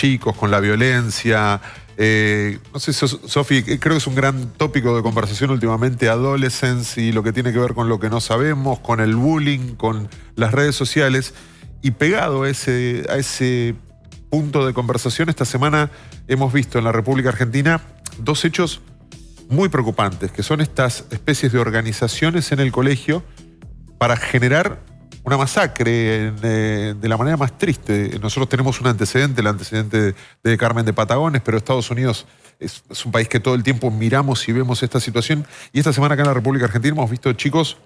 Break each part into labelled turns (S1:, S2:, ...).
S1: chicos, con la violencia. No sé, Sofi, creo que es un gran tópico de conversación últimamente, adolescence y lo que tiene que ver con lo que no sabemos, con el bullying, con las redes sociales. Y pegado a ese punto de conversación, esta semana hemos visto en la República Argentina dos hechos muy preocupantes, que son estas especies de organizaciones en el colegio para generar una masacre de la manera más triste. Nosotros tenemos un antecedente, el antecedente de Carmen de Patagones, pero Estados Unidos es un país que todo el tiempo miramos y vemos esta situación. Y esta semana acá en la República Argentina hemos visto chicos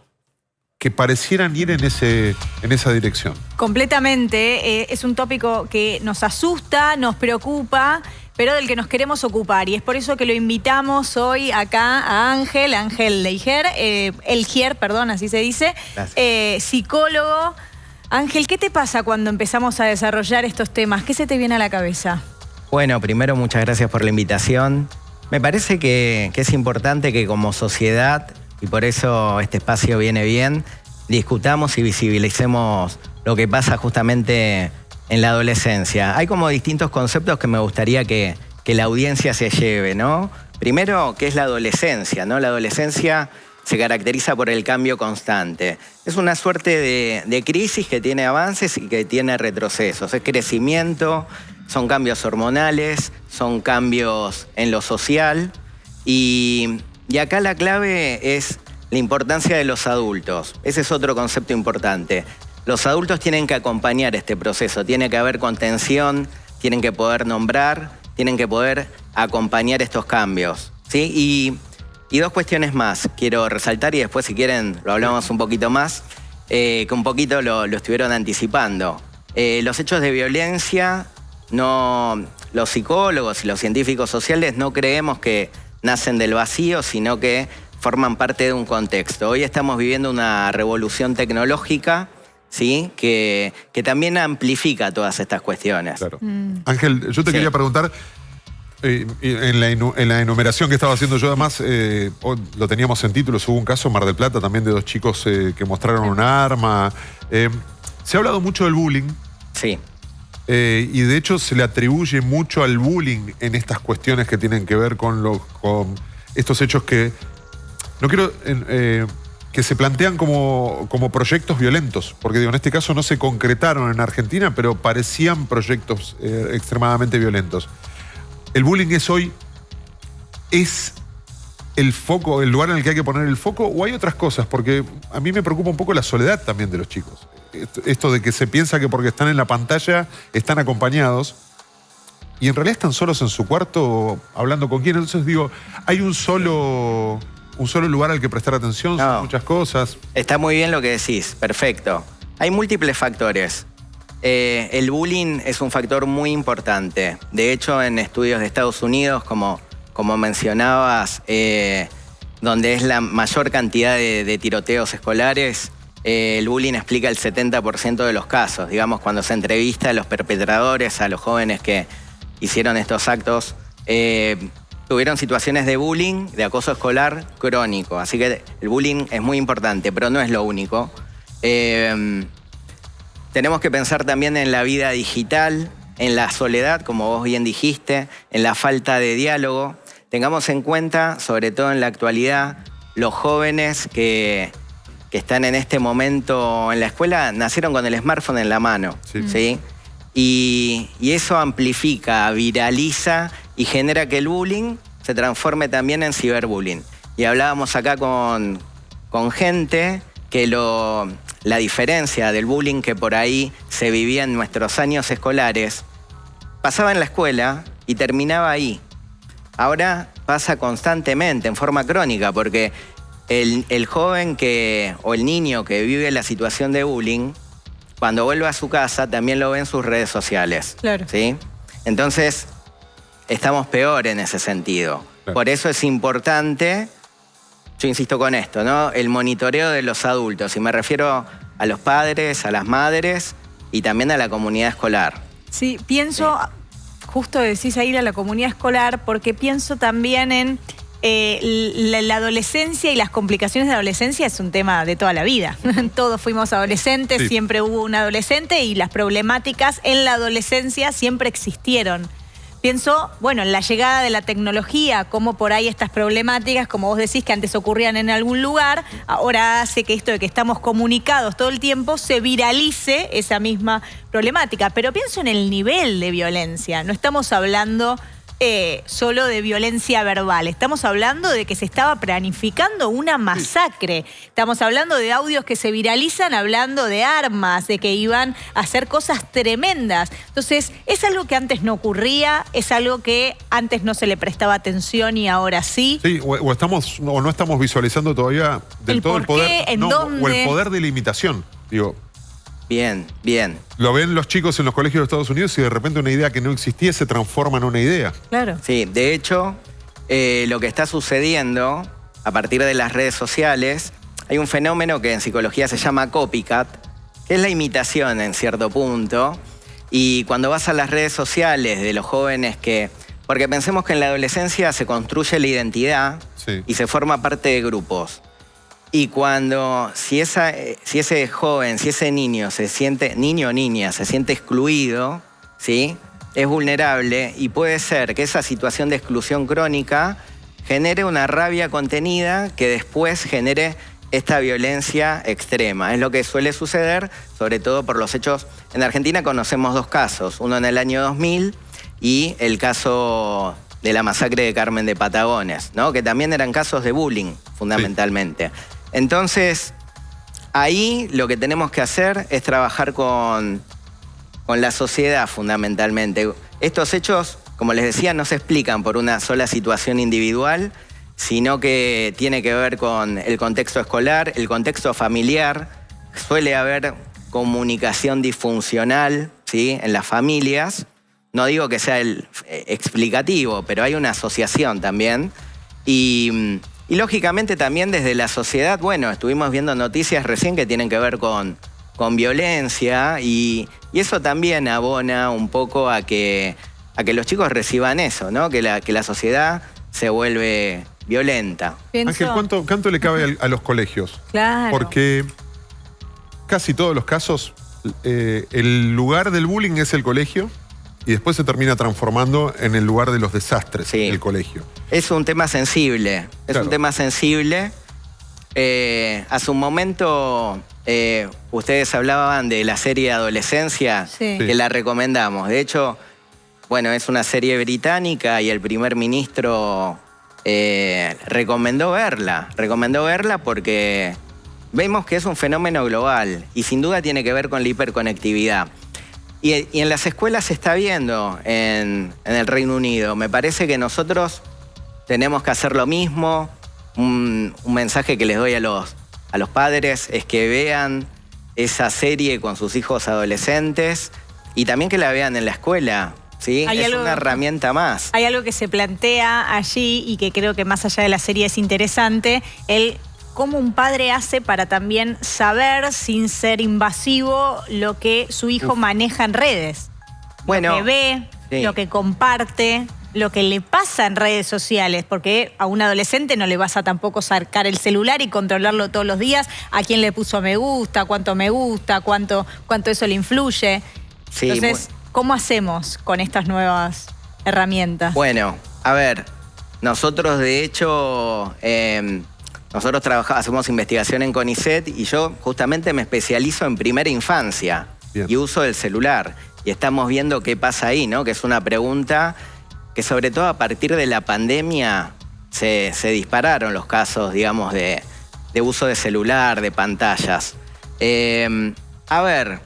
S1: que parecieran ir en esa dirección.
S2: Completamente. Es un tópico que nos asusta, nos preocupa, pero del que nos queremos ocupar. Y es por eso que lo invitamos hoy acá a Ángel Leijer, Elgier, perdón, así se dice, psicólogo. Ángel, ¿qué te pasa cuando empezamos a desarrollar estos temas? ¿Qué se te viene a la cabeza?
S3: Bueno, primero, muchas gracias por la invitación. Me parece que es importante que como sociedad, y por eso este espacio viene bien, discutamos y visibilicemos lo que pasa justamente en la adolescencia. Hay como distintos conceptos que me gustaría que la audiencia se lleve, ¿no? Primero, ¿qué es la adolescencia, ¿no? La adolescencia se caracteriza por el cambio constante. Es una suerte de crisis que tiene avances y que tiene retrocesos. Es crecimiento, son cambios hormonales, son cambios en lo social. Y acá la clave es la importancia de los adultos. Ese es otro concepto importante. Los adultos tienen que acompañar este proceso, tiene que haber contención, tienen que poder nombrar, tienen que poder acompañar estos cambios, ¿sí? Y dos cuestiones más quiero resaltar y después, si quieren, lo hablamos un poquito más, que un poquito lo estuvieron anticipando. Los hechos de violencia, los psicólogos y los científicos sociales no creemos que nacen del vacío, sino que forman parte de un contexto. Hoy estamos viviendo una revolución tecnológica, ¿sí? que también amplifica todas estas cuestiones.
S1: Claro. Ángel, yo te quería preguntar, en la enumeración que estaba haciendo yo, además, lo teníamos en títulos, hubo un caso en Mar del Plata también de dos chicos que mostraron un arma. Se ha hablado mucho del bullying.
S3: Sí.
S1: Y de hecho se le atribuye mucho al bullying en estas cuestiones que tienen que ver con estos hechos que no quiero que se plantean como proyectos violentos, porque digo, en este caso no se concretaron en Argentina, pero parecían proyectos extremadamente violentos. ¿El bullying es el foco, el lugar en el que hay que poner el foco, o hay otras cosas? Porque a mí me preocupa un poco la soledad también de los chicos. Esto de que se piensa que porque están en la pantalla están acompañados y en realidad están solos en su cuarto hablando con quién. Entonces digo, hay un solo lugar al que prestar atención, son muchas cosas.
S3: Está muy bien lo que decís, perfecto. Hay múltiples factores. El bullying es un factor muy importante. De hecho, en estudios de Estados Unidos, como mencionabas, donde es la mayor cantidad de tiroteos escolares, el bullying explica el 70% de los casos. Digamos, cuando se entrevista a los perpetradores, a los jóvenes que hicieron estos actos, tuvieron situaciones de bullying, de acoso escolar crónico. Así que el bullying es muy importante, pero no es lo único. Tenemos que pensar también en la vida digital, en la soledad, como vos bien dijiste, en la falta de diálogo. Tengamos en cuenta, sobre todo en la actualidad, los jóvenes que están en este momento en la escuela, nacieron con el smartphone en la mano, ¿sí? Y eso amplifica, viraliza y genera que el bullying se transforme también en ciberbullying. Y hablábamos acá con gente que la diferencia del bullying que por ahí se vivía en nuestros años escolares pasaba en la escuela y terminaba ahí. Ahora pasa constantemente, en forma crónica, porque el joven o el niño que vive la situación de bullying, cuando vuelve a su casa también lo ve en sus redes sociales.
S2: Claro.
S3: ¿Sí? Entonces, estamos peor en ese sentido. Claro. Por eso es importante, yo insisto con esto, ¿no? El monitoreo de los adultos, y me refiero a los padres, a las madres y también a la comunidad escolar.
S2: Sí, pienso, justo decís a ir a la comunidad escolar, porque pienso también en la adolescencia y las complicaciones de la adolescencia es un tema de toda la vida. Todos fuimos adolescentes,
S1: Sí.
S2: Siempre hubo un adolescente y las problemáticas en la adolescencia siempre existieron. Pienso, bueno, en la llegada de la tecnología, cómo por ahí estas problemáticas, como vos decís, que antes ocurrían en algún lugar, ahora hace que esto de que estamos comunicados todo el tiempo se viralice esa misma problemática. Pero pienso en el nivel de violencia. No estamos hablando solo de violencia verbal. Estamos hablando de que se estaba planificando una masacre. Estamos hablando de audios que se viralizan hablando de armas, de que iban a hacer cosas tremendas. Entonces, es algo que antes no ocurría, es algo que antes no se le prestaba atención y ahora sí.
S1: Sí, o no estamos visualizando todavía del
S2: El
S1: todo el
S2: por
S1: poder.
S2: qué, en dónde.
S1: O el poder de la imitación. Digo,
S3: Bien, bien.
S1: lo ven los chicos en los colegios de Estados Unidos y de repente una idea que no existía se transforma en una idea.
S2: Claro.
S3: Sí, de hecho, lo que está sucediendo a partir de las redes sociales, hay un fenómeno que en psicología se llama copycat, que es la imitación en cierto punto. Y cuando vas a las redes sociales de los jóvenes porque pensemos que en la adolescencia se construye la identidad
S1: Sí.
S3: y se forma parte de grupos. Y si ese joven, si ese niño niño o niña, se siente excluido, ¿sí? Es vulnerable y puede ser que esa situación de exclusión crónica genere una rabia contenida que después genere esta violencia extrema. Es lo que suele suceder, sobre todo por los hechos. En Argentina conocemos dos casos, uno en el año 2000 y el caso de la masacre de Carmen de Patagones, ¿no? Que también eran casos de bullying, fundamentalmente. Sí. Entonces, ahí lo que tenemos que hacer es trabajar con la sociedad, fundamentalmente. Estos hechos, como les decía, no se explican por una sola situación individual, sino que tiene que ver con el contexto escolar, el contexto familiar. Suele haber comunicación disfuncional, ¿sí? En las familias. No digo que sea el explicativo, pero hay una asociación también. Y lógicamente también desde la sociedad, bueno, estuvimos viendo noticias recién que tienen que ver con violencia y eso también abona un poco a que los chicos reciban eso, ¿no? Que la sociedad se vuelve violenta.
S1: Ángel, ¿cuánto le cabe a los colegios?
S2: Claro.
S1: Porque casi todos los casos, el lugar del bullying es el colegio y después se termina transformando en el lugar de los desastres,
S3: Sí.
S1: el colegio.
S3: Es un tema sensible,
S1: Claro.
S3: un tema sensible. Hace un momento ustedes hablaban de la serie Adolescencia,
S2: Sí.
S3: que la recomendamos. De hecho, bueno, es una serie británica y el primer ministro recomendó verla porque vemos que es un fenómeno global y sin duda tiene que ver con la hiperconectividad. Y en las escuelas se está viendo en el Reino Unido. Me parece que nosotros tenemos que hacer lo mismo. Un mensaje que les doy a los padres es que vean esa serie con sus hijos adolescentes y también que la vean en la escuela, ¿sí? Es una herramienta más.
S2: Hay algo que se plantea allí y que creo que más allá de la serie es interesante, cómo un padre hace para también saber, sin ser invasivo, lo que su hijo maneja en redes.
S3: Bueno,
S2: lo que ve,
S3: sí.
S2: Lo que comparte, lo que le pasa en redes sociales, porque a un adolescente no le vas a tampoco sacar el celular y controlarlo todos los días, a quién le puso me gusta, cuánto eso le influye.
S3: Sí,
S2: Entonces, ¿cómo hacemos con estas nuevas herramientas?
S3: Bueno, a ver, nosotros de hecho... nosotros hacemos investigación en CONICET y yo justamente me especializo en primera infancia. Bien. Y uso del celular. Y estamos viendo qué pasa ahí, ¿no? Que es una pregunta que sobre todo a partir de la pandemia se dispararon los casos, digamos, de uso de celular, de pantallas. A ver,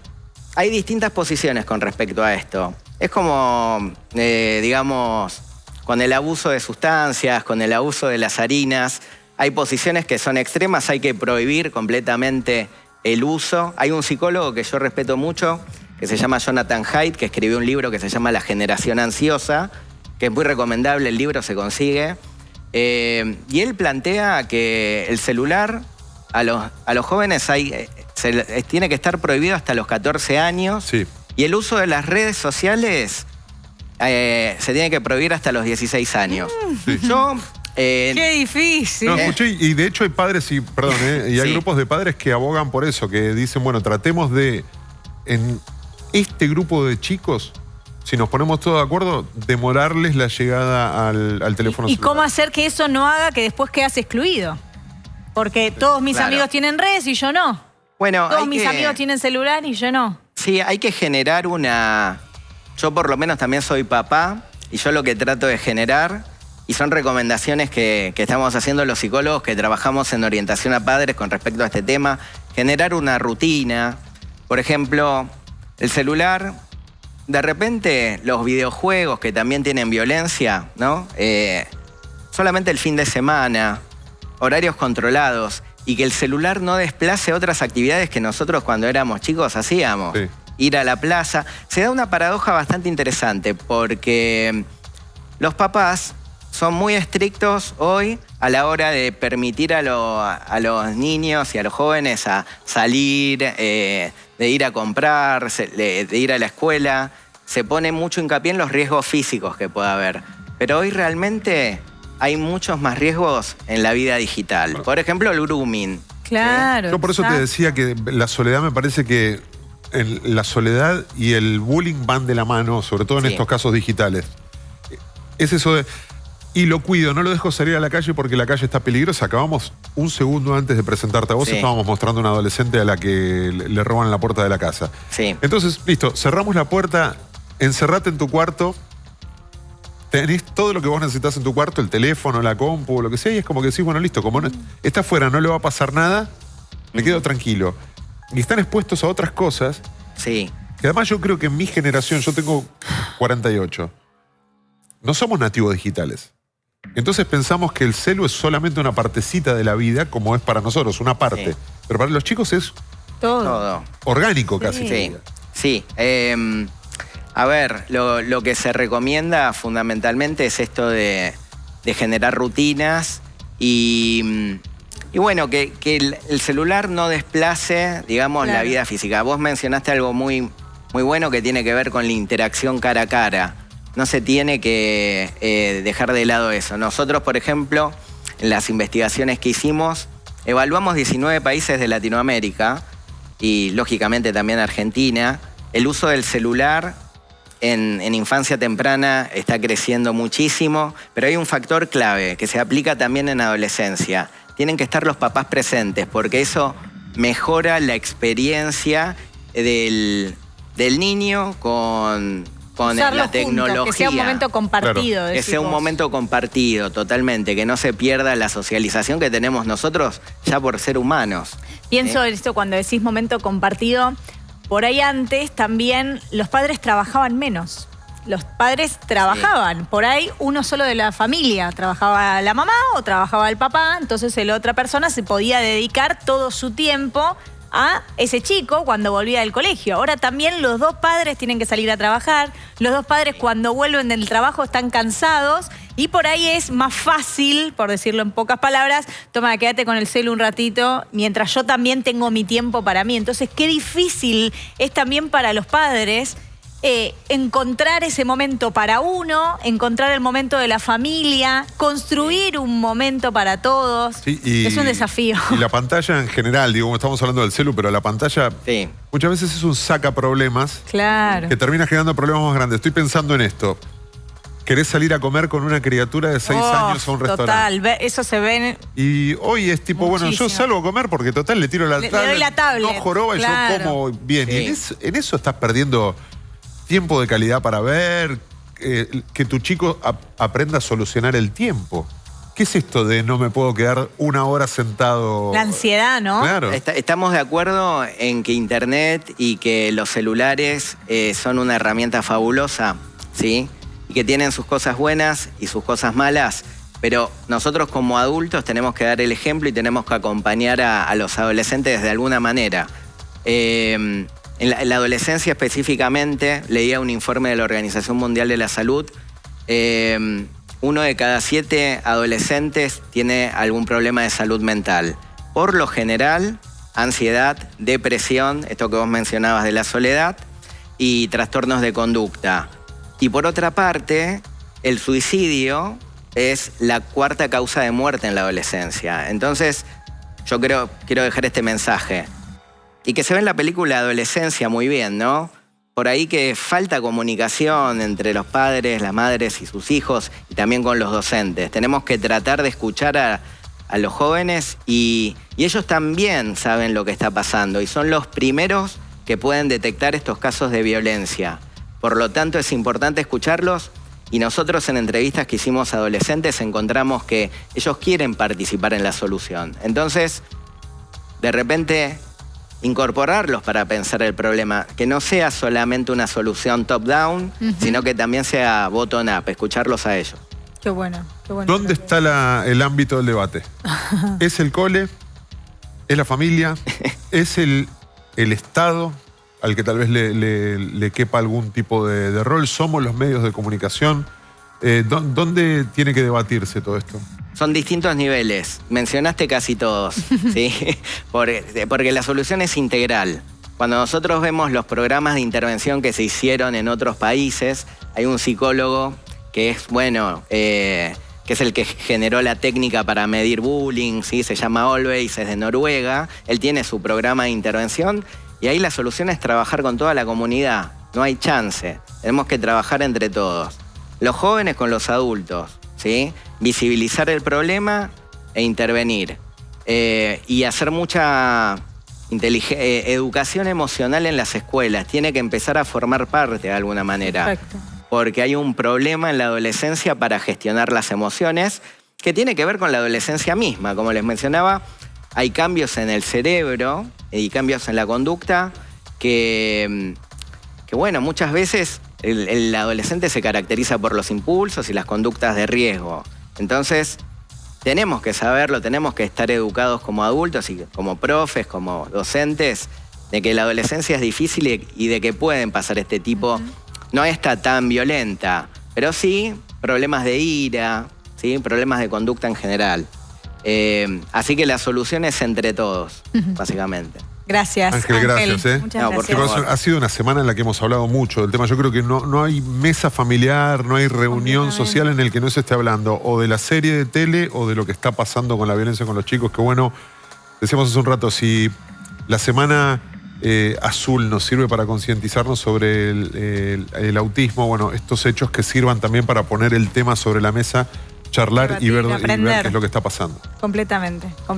S3: hay distintas posiciones con respecto a esto. Es como, digamos, con el abuso de sustancias, con el abuso de las harinas. Hay posiciones que son extremas, hay que prohibir completamente el uso. Hay un psicólogo que yo respeto mucho, que se llama Jonathan Haidt, que escribió un libro que se llama La generación ansiosa, que es muy recomendable, el libro se consigue. Y él plantea que el celular a los jóvenes tiene que estar prohibido hasta los 14 años.
S1: Sí.
S3: Y el uso de las redes sociales se tiene que prohibir hasta los 16 años.
S1: Sí.
S3: Yo
S2: Qué difícil.
S1: No, escuché, y de hecho hay padres, y hay
S3: Sí.
S1: grupos de padres que abogan por eso, que dicen, bueno, tratemos de, en este grupo de chicos, si nos ponemos todos de acuerdo, demorarles la llegada al teléfono
S2: ¿Y
S1: celular.
S2: cómo hacer que eso no haga que después quedas excluido? Porque todos mis
S3: Claro.
S2: amigos tienen redes y yo no.
S3: Bueno,
S2: Todos
S3: hay
S2: mis
S3: que-
S2: amigos tienen celular y yo no.
S3: Sí, hay que generar una... Yo por lo menos también soy papá y yo lo que trato de generar, y son recomendaciones que estamos haciendo los psicólogos que trabajamos en orientación a padres con respecto a este tema, generar una rutina. Por ejemplo, el celular, de repente los videojuegos que también tienen violencia, ¿no? Solamente el fin de semana, horarios controlados, y que el celular no desplace otras actividades que nosotros cuando éramos chicos hacíamos.
S1: Sí.
S3: Ir a la plaza. Se da una paradoja bastante interesante porque los papás son muy estrictos hoy a la hora de permitir a los niños y a los jóvenes a salir, de ir a comprar, de ir a la escuela. Se pone mucho hincapié en los riesgos físicos que pueda haber. Pero hoy realmente hay muchos más riesgos en la vida digital. Por ejemplo, el grooming.
S2: Claro.
S1: Yo por eso te
S2: exacto.
S1: decía que la soledad, me parece que la soledad y el bullying van de la mano, sobre todo en
S3: Sí.
S1: estos casos digitales. Es eso de, y lo cuido, no lo dejo salir a la calle porque la calle está peligrosa. Acabamos un segundo antes de presentarte a vos,
S3: Sí.
S1: estábamos mostrando a una adolescente a la que le roban la puerta de la casa.
S3: Sí.
S1: Entonces, listo, cerramos la puerta, encerrate en tu cuarto, tenés todo lo que vos necesitas en tu cuarto, el teléfono, la compu, lo que sea, y es como que decís, bueno, listo, como no, está afuera, no le va a pasar nada, me quedo tranquilo. Y están expuestos a otras cosas,
S3: Sí.
S1: que además yo creo que en mi generación, yo tengo 48, no somos nativos digitales. Entonces pensamos que el celu es solamente una partecita de la vida, como es para nosotros, una parte.
S3: Sí.
S1: Pero para los chicos es
S2: Todo.
S3: Todo.
S1: orgánico casi.
S3: Sí, sí. A ver, lo que se recomienda fundamentalmente es esto de generar rutinas y bueno, que el celular no desplace, digamos,
S2: Claro.
S3: la vida física. Vos mencionaste algo muy, muy bueno que tiene que ver con la interacción cara a cara. No se tiene que dejar de lado eso. Nosotros, por ejemplo, en las investigaciones que hicimos, evaluamos 19 países de Latinoamérica y lógicamente también Argentina. El uso del celular en infancia temprana está creciendo muchísimo, pero hay un factor clave que se aplica también en adolescencia. Tienen que estar los papás presentes porque eso mejora la experiencia del niño con
S2: Usarlo
S3: la
S2: juntos,
S3: tecnología.
S2: que sea un momento compartido.
S1: Claro.
S3: Que
S2: decís
S3: sea un
S2: vos.
S3: momento compartido, totalmente, que no se pierda la socialización que tenemos nosotros ya por ser humanos.
S2: Pienso en esto cuando decís momento compartido. Por ahí antes también los padres trabajaban menos. Los padres trabajaban. Por ahí uno solo de la familia. Trabajaba la mamá o trabajaba el papá. Entonces la otra persona se podía dedicar todo su tiempo a ese chico cuando volvía del colegio. Ahora también los dos padres tienen que salir a trabajar. Los dos padres cuando vuelven del trabajo están cansados. Y por ahí es más fácil, por decirlo en pocas palabras, toma, quédate con el celu un ratito, mientras yo también tengo mi tiempo para mí. Entonces, qué difícil es también para los padres encontrar ese momento para uno, encontrar el momento de la familia, construir un momento para todos.
S1: Sí,
S2: es un desafío.
S1: Y la pantalla en general, digo, estamos hablando del celu, pero la pantalla
S3: Sí.
S1: muchas veces es un saca problemas
S2: Claro.
S1: que termina generando problemas más grandes. Estoy pensando en esto. Querés salir a comer con una criatura de 6 años a un restaurante.
S2: Total, eso se ve.
S1: Y hoy es tipo, bueno,
S2: Muchísimo.
S1: yo salgo a comer porque total le tiro la
S2: Le
S1: tablet.
S2: doy la tablet,
S1: No joroba y
S2: claro.
S1: yo como bien.
S3: Sí.
S1: Y en eso estás perdiendo tiempo de calidad para ver, que tu chico aprenda a solucionar el tiempo. ¿Qué es esto de no me puedo quedar una hora sentado?
S2: La ansiedad, ¿no?
S1: Claro.
S3: Estamos de acuerdo en que Internet y que los celulares son una herramienta fabulosa, ¿sí? Y que tienen sus cosas buenas y sus cosas malas, pero nosotros como adultos tenemos que dar el ejemplo y tenemos que acompañar a los adolescentes de alguna manera. En la adolescencia específicamente, leía un informe de la Organización Mundial de la Salud, 1 de cada 7 adolescentes tiene algún problema de salud mental. Por lo general, ansiedad, depresión, esto que vos mencionabas de la soledad, y trastornos de conducta. Y por otra parte, el suicidio es la cuarta causa de muerte en la adolescencia. Entonces, yo quiero dejar este mensaje. Y que se ve en la película Adolescencia muy bien, ¿no? Por ahí que falta comunicación entre los padres, las madres y sus hijos, y también con los docentes. Tenemos que tratar de escuchar a los jóvenes y ellos también saben lo que está pasando y son los primeros que pueden detectar estos casos de violencia. Por lo tanto, es importante escucharlos y nosotros en entrevistas que hicimos a adolescentes encontramos que ellos quieren participar en la solución. Entonces, de repente, incorporarlos para pensar el problema, que no sea solamente una solución top-down, sino que también sea bottom-up, escucharlos a ellos.
S2: Qué bueno, qué bueno.
S1: ¿Dónde está el ámbito del debate? ¿Es el cole? ¿Es la familia? ¿Es el Estado al que tal vez le quepa algún tipo de rol? ¿Somos los medios de comunicación? ¿Dónde tiene que debatirse todo esto?
S3: Son distintos niveles. Mencionaste casi todos, ¿sí? Porque la solución es integral. Cuando nosotros vemos los programas de intervención que se hicieron en otros países, hay un psicólogo que es, bueno, que es el que generó la técnica para medir bullying, ¿sí? Se llama Olveis, es de Noruega. Él tiene su programa de intervención y ahí la solución es trabajar con toda la comunidad. No hay chance. Tenemos que trabajar entre todos. Los jóvenes con los adultos, ¿sí? Visibilizar el problema e intervenir. Y hacer mucha educación emocional en las escuelas. Tiene que empezar a formar parte de alguna manera.
S2: Perfecto.
S3: Porque hay un problema en la adolescencia para gestionar las emociones que tiene que ver con la adolescencia misma. Como les mencionaba, hay cambios en el cerebro y cambios en la conducta que bueno, muchas veces el adolescente se caracteriza por los impulsos y las conductas de riesgo. Entonces, tenemos que saberlo, tenemos que estar educados como adultos y como profes, como docentes, de que la adolescencia es difícil y de que pueden pasar este tipo, no está tan violenta, pero sí problemas de ira, ¿sí? Problemas de conducta en general. Así que la solución es entre todos, básicamente.
S2: Gracias,
S1: Ángel, gracias.
S2: Muchas
S3: No, por
S2: gracias.
S3: favor.
S1: Ha sido una semana en la que hemos hablado mucho del tema. Yo creo que no hay mesa familiar, no hay reunión social en el que no se esté hablando o de la serie de tele o de lo que está pasando con la violencia con los chicos. Que bueno, decíamos hace un rato, si la semana azul nos sirve para concientizarnos sobre el autismo, bueno, estos hechos que sirvan también para poner el tema sobre la mesa, charlar y ver qué es lo que está pasando.
S2: Completamente.